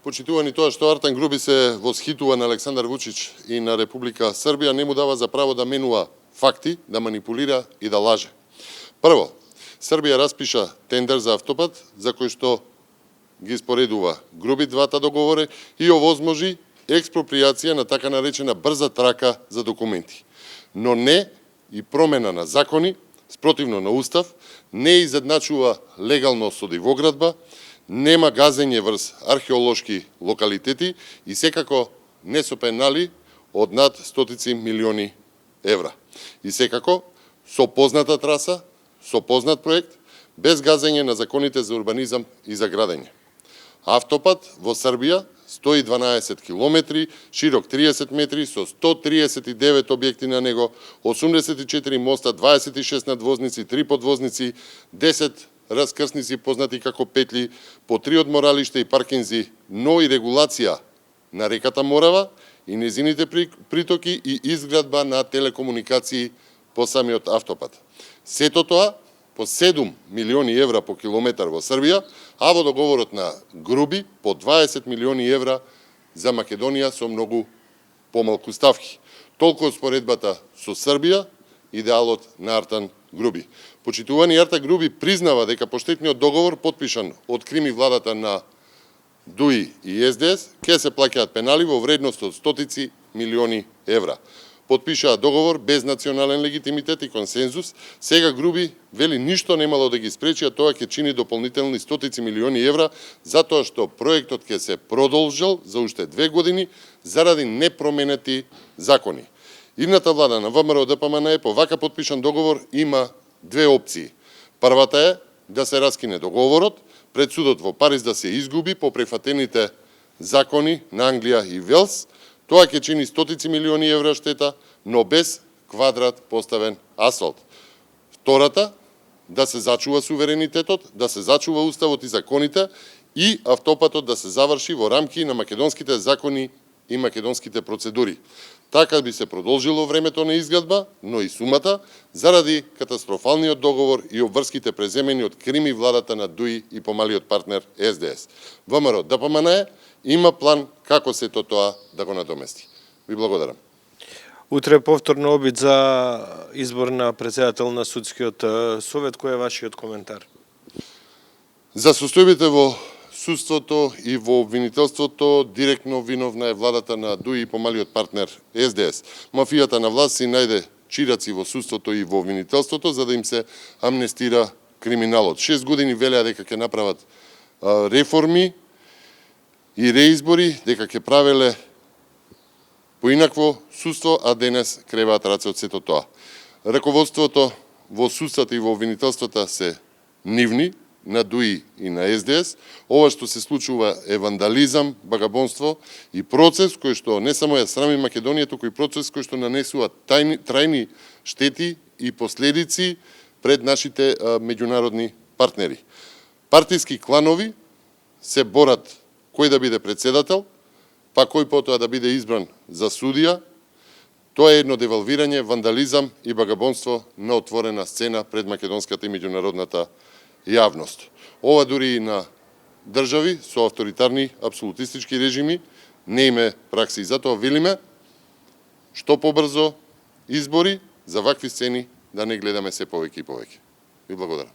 почитувани тоа што Артан Груби се восхитува на Александар Вучич и на Република Србија, не му дава за право да менува факти, да манипулира и да лаже. Прво, Србија распиша тендер за автопат, за кој што ги споредува Груби двата договори и овозможи експроприација на така наречена брза трака за документи. Но не и промена на закони, спротивно на Устав, не изедначува легално содивоградба, нема газење врз археолошки локалитети и секако не со пенали од над стотици милиони евра. И секако со позната траса, со познат проект, без газење на законите за урбанизам и за градење. Автопат во Србија 112 километри, широк 30 метри, со 139 објекти на него, 84 моста, 26 надвозници, 3 подвозници, 10 раскрсници познати како петли, по 3 одморалишта и паркинзи, но и регулација на реката Морава и незините притоки и изградба на телекомуникации по самиот автопат. Сето тоа по 7 милиони евра по километар во Србија, а во договорот на Груби по 20 милиони евра за Македонија со многу помалку ставки. Толку споредбата со Србија, идеалот на Артан Груби. Почитувани Артан Груби признава дека поштетниот договор подпишан од Крим и владата на ДУИ и СДС ќе се плаќаат пенали во вредност од стотици милиони евра. Подпишаа договор без национален легитимитет и консензус. Сега Груби вели ништо немало да ги спречи, а тоа ќе чини дополнителни стотици милиони евра, затоа што проектот ќе се продолжил за уште 2 години заради непроменети закони. Идната влада на ВМРО ДПМНЕ по вака подпишан договор има две опции. Првата е да се раскине договорот, пред судот во Париз да се изгуби по префатените закони на Англија и Велс. Тоа ќе чини стотици милиони евра штета, но без квадрат поставен асфалт. Втората, да се зачува суверенитетот, да се зачува уставот и законите и автопатот да се заврши во рамки на македонските закони и македонските процедури. Така би се продолжило времето на изградба, но и сумата, заради катастрофалниот договор и обврските преземени од Крим и владата на ДУИ и помалиот партнер СДС. ВМРО ДПМНЕ има план како сето тоа да го надомести. Ви благодарам. Утре повторно обид за избор на председател на судскиот совет. Кој е вашиот коментар? За состојбите во судството и во обвинителството директно виновна е владата на ДУИ и помалиот партнер СДС. Мафијата на власт си најде чираци во судството и во обвинителството за да им се амнестира криминалот. 6 години велеа дека ќе направат реформи и реизбори, дека ќе правеле поинакво судство, а денес креваат раце од сето тоа. Раководството во судството и во обвинителството се нивни, на ДУИ и на СДС. Ова што се случува е вандализам, багабонство и процес кој што не само ја срами Македонија, туку и процес кој што нанесува трајни штети и последици пред нашите меѓународни партнери. Партиски кланови се борат кој да биде председател, па кој потоа да биде избран за судија. Тоа е едно девалвирање, вандализам и багабонство на отворена сцена пред македонската и меѓународната јавност. Ова дури и на држави со авторитарни, апсолутистички режими не име пракси. Затоа велиме што побрзо избори за вакви сцени да не гледаме се повеќе и повеќе. Ви благодарам.